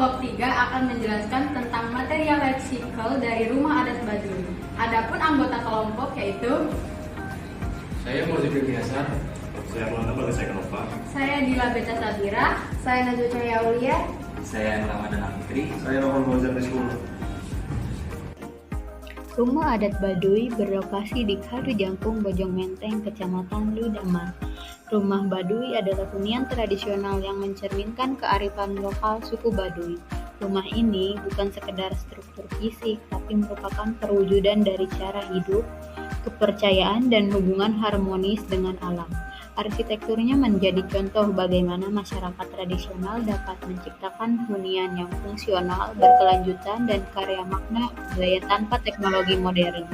Blok 3 akan menjelaskan tentang material life cycle dari rumah adat Baduy. Adapun anggota kelompok yaitu Saya Murzikin Hasan. Saya Muhammad Bagasai Kanova. saya Dila Beca Sabira, Saya Najwa Cahaya Aulia. Saya Ramadan Fikri. Saya Rohon Fauzan Rizkul. Rumah adat Baduy berlokasi di Kadu Jangkung, Bojong Menteng, Kecamatan Ludaman. Rumah Baduy adalah hunian tradisional yang mencerminkan kearifan lokal suku Baduy. Rumah ini bukan sekedar struktur fisik, tapi merupakan perwujudan dari cara hidup, kepercayaan, dan hubungan harmonis dengan alam. Arsitekturnya menjadi contoh bagaimana masyarakat tradisional dapat menciptakan hunian yang fungsional, berkelanjutan, dan karya makna budaya tanpa teknologi modern.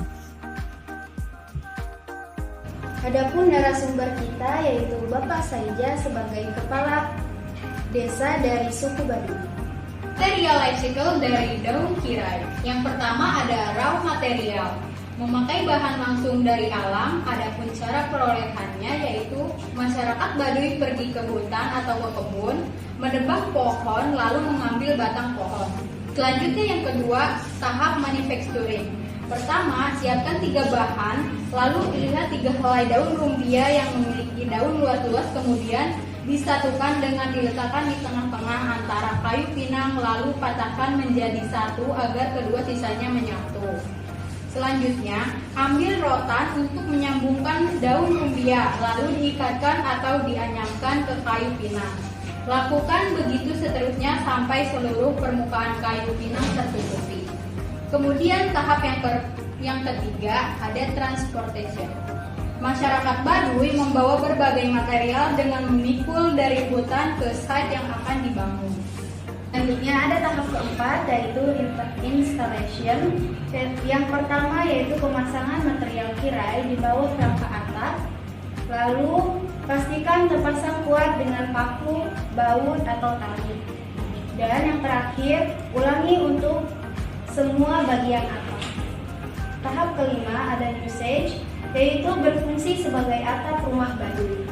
Adapun narasumber kita yaitu Bapak Saija sebagai Kepala Desa dari suku Baduy. material life cycle dari daun kirai. Yang pertama ada raw material, memakai bahan langsung dari alam. Adapun cara perolehannya yaitu masyarakat Baduy pergi ke hutan atau ke kebun, menebang pohon lalu mengambil batang pohon. Selanjutnya yang kedua, tahap manufacturing. Pertama, siapkan 3 bahan, lalu lihat 3 helai daun rumbia yang memiliki daun luas-luas, kemudian disatukan dengan diletakkan di tengah-tengah antara kayu pinang, lalu patahkan menjadi satu agar kedua sisanya menyatu. Selanjutnya, ambil rotan untuk menyambungkan daun rumbia, lalu diikatkan atau dianyamkan ke kayu pinang. Lakukan begitu seterusnya sampai seluruh permukaan kayu pinang tertutupi. Kemudian tahap yang ketiga ada transportation. Masyarakat Baduy membawa berbagai material dengan memikul dari hutan ke site yang akan dibangun. Selanjutnya ada tahap keempat yaitu installation. Yang pertama yaitu pemasangan material kirai di bawah rangka atap. Lalu pastikan terpasang kuat dengan paku, baut atau tali. Dan yang terakhir, ulangi untuk semua bagian atap. Tahap kelima ada usage, yaitu berfungsi sebagai atap rumah Baduy.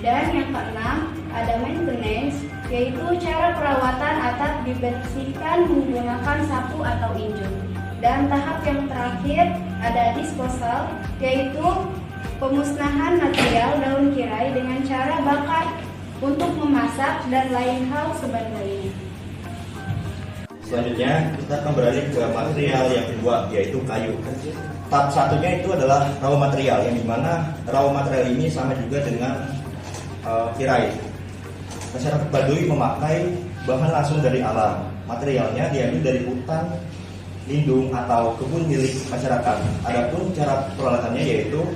Dan yang keenam ada maintenance, yaitu cara perawatan atap dibersihkan menggunakan sapu atau injun. Dan tahap yang terakhir ada disposal, yaitu pemusnahan material daun kirai dengan cara bakar untuk memasak dan lain hal sebagainya. Selanjutnya kita akan beralih ke material yang kedua yaitu kayu. Tahap satunya itu adalah raw material, yang dimana raw material ini sama juga dengan kirai. Masyarakat Baduy memakai bahan langsung dari alam. Materialnya diambil dari hutan lindung atau kebun milik masyarakat. Adapun cara peralatannya yaitu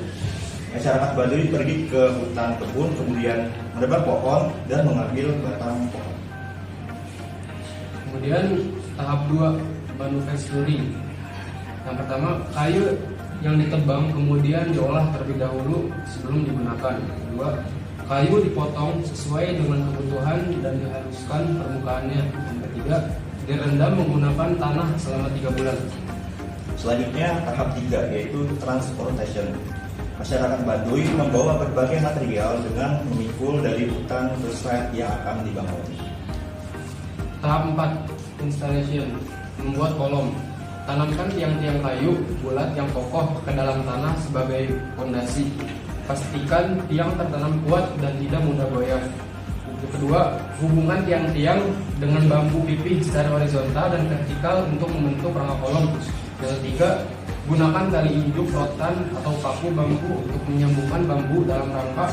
masyarakat Baduy pergi ke hutan kebun, kemudian menebang pohon dan mengambil batang pohon. Kemudian tahap 2 manufacturing. Yang pertama, kayu yang ditebang kemudian diolah terlebih dahulu sebelum digunakan. Kedua, kayu dipotong sesuai dengan kebutuhan dan dihaluskan permukaannya. Yang ketiga, direndam menggunakan tanah selama 3 bulan. Selanjutnya tahap 3 yaitu transportation. Masyarakat Baduy membawa berbagai material dengan memikul dari hutan ke site yang akan dibangun. Tahap 4 installation, membuat kolom. Tanamkan tiang-tiang kayu bulat yang kokoh ke dalam tanah sebagai fondasi. Pastikan tiang tertanam kuat dan tidak mudah goyah. Yang kedua, hubungan tiang-tiang dengan bambu pipih secara horizontal dan vertikal untuk membentuk rangka kolom. Yang ketiga, gunakan tali hidup rotan atau paku bambu untuk menyambungkan bambu dalam rangka.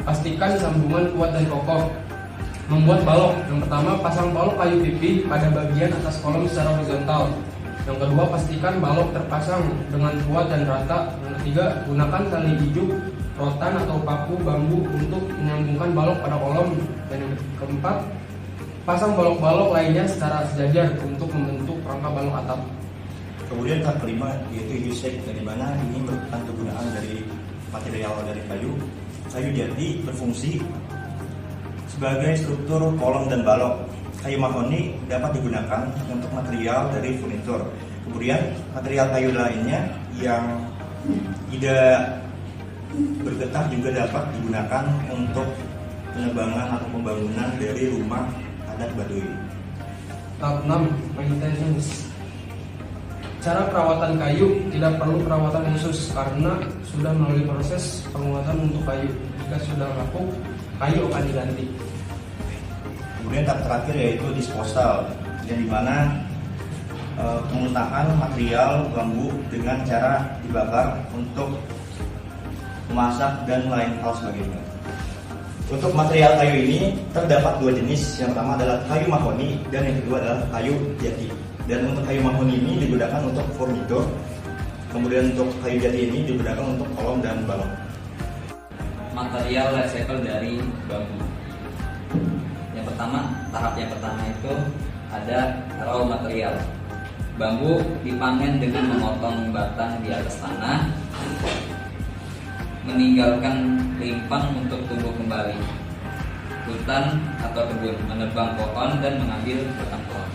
Pastikan sambungan kuat dan kokoh. Membuat balok. Yang pertama, pasang balok kayu pipih pada bagian atas kolom secara horizontal. Yang kedua, pastikan balok terpasang dengan kuat dan rata. Yang ketiga, gunakan tali hidup rotan atau paku bambu untuk menyambungkan balok pada kolom. Dan yang keempat, pasang balok-balok lainnya secara sejajar untuk membentuk rangka balok atap. Kemudian tahap kelima yaitu usage, di mana ini merupakan kegunaan dari material dari kayu. Kayu jati berfungsi sebagai struktur kolom dan balok. Kayu mahoni dapat digunakan untuk material dari furnitur. Kemudian material kayu lainnya yang tidak bergetah juga dapat digunakan untuk penebangan atau pembangunan dari rumah adat Baduy. Tahap 6. Maintenance. Cara perawatan kayu tidak perlu perawatan khusus karena sudah melalui proses penguatan untuk kayu. Jika sudah rapuh, kayu akan diganti. Kemudian tahap terakhir yaitu disposal, yang dimana pemusnahan material bambu dengan cara dibakar untuk memasak dan lain hal sebagainya. Untuk material kayu ini terdapat dua jenis, yang pertama adalah kayu mahoni dan yang kedua adalah kayu jati. Dan untuk kayu mahoni ini digunakan untuk furnitur, kemudian untuk kayu jati ini digunakan untuk kolom dan balok. Material life cycle dari bambu. Yang pertama, tahap yang pertama itu ada raw material. Bambu dipanen dengan memotong batang di atas tanah, meninggalkan limpang untuk tumbuh kembali. Hutan atau kebun, menebang pohon dan mengambil batang pohon.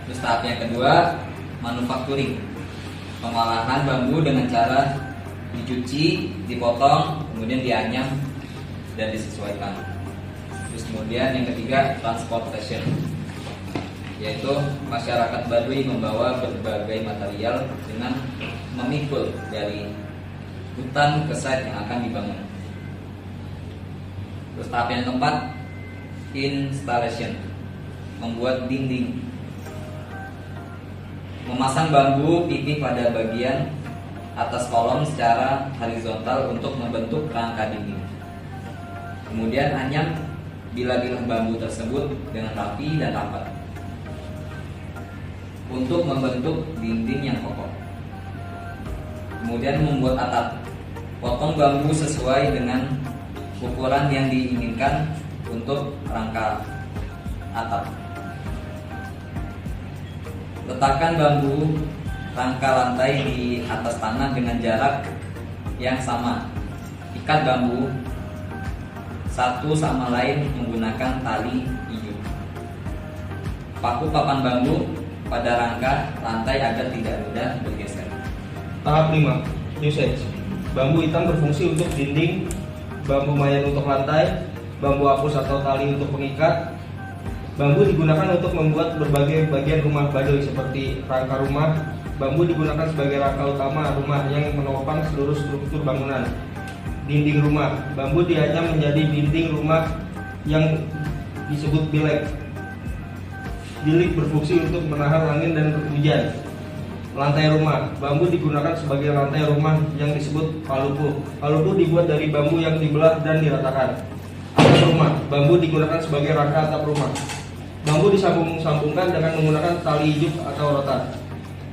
Terus tahap yang kedua, manufacturing. Pengolahan bambu dengan cara dicuci, dipotong, kemudian dianyam dan disesuaikan. Terus kemudian yang ketiga, transportation, yaitu masyarakat Baduy membawa berbagai material dengan memikul dari hutan ke site yang akan dibangun. Terus tahap yang keempat, installation, membuat dinding. Memasang bambu pipih pada bagian atas kolom secara horizontal untuk membentuk rangka dinding. Kemudian anyam bilah-bilah bambu tersebut dengan rapi dan rapat untuk membentuk dinding yang kokoh. Kemudian membuat atap. Potong bambu sesuai dengan ukuran yang diinginkan untuk rangka atap. Letakkan bambu rangka lantai di atas tanah dengan jarak yang sama. Ikat bambu satu sama lain menggunakan tali hijau. Paku papan bambu pada rangka lantai agar tidak mudah bergeser. Tahap 5. Usage. Bambu hitam berfungsi untuk dinding, bambu mayan untuk lantai, bambu apus atau tali untuk pengikat. Bambu digunakan untuk membuat berbagai bagian rumah Baduy seperti rangka rumah. Bambu digunakan sebagai rangka utama rumah yang menopang seluruh struktur bangunan. Dinding rumah. Bambu dianyam menjadi dinding rumah yang disebut bilik. Bilik berfungsi untuk menahan angin dan hujan. Lantai rumah. Bambu digunakan sebagai lantai rumah yang disebut palupu. Palupu dibuat dari bambu yang dibelah dan diratakan. Atap rumah. Bambu digunakan sebagai rangka atap rumah. Bambu disambung-sambungkan dengan menggunakan tali hijau atau rotan.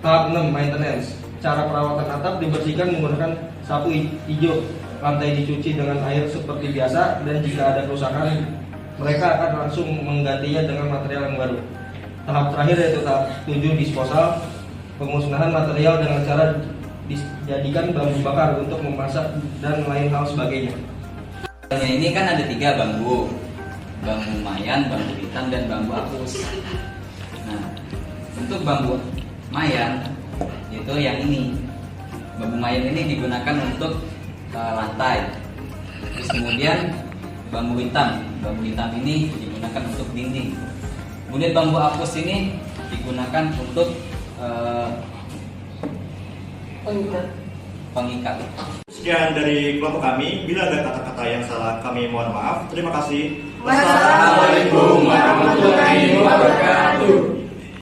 Tahap 6. Maintenance. Cara perawatan atap dibersihkan menggunakan sapu hijau. Lantai dicuci dengan air seperti biasa, dan jika ada kerusakan, mereka akan langsung menggantinya dengan material yang baru. Tahap terakhir yaitu tahap 7. Disposal. Pemusnahan material dengan cara dijadikan bambu bakar untuk memasak dan lain hal sebagainya. Ini kan ada 3 bambu. Bambu mayan, bambu hitam, dan bambu apus. Nah, untuk bambu mayan itu yang ini. Bambu mayan ini digunakan untuk lantai. Terus kemudian bambu hitam ini digunakan untuk dinding. Kemudian bambu apus ini digunakan untuk pengikat. Sekian dari kelompok kami. Bila ada kata-kata yang salah, kami mohon maaf. Terima kasih. Wassalamualaikum warahmatullahi wabarakatuh.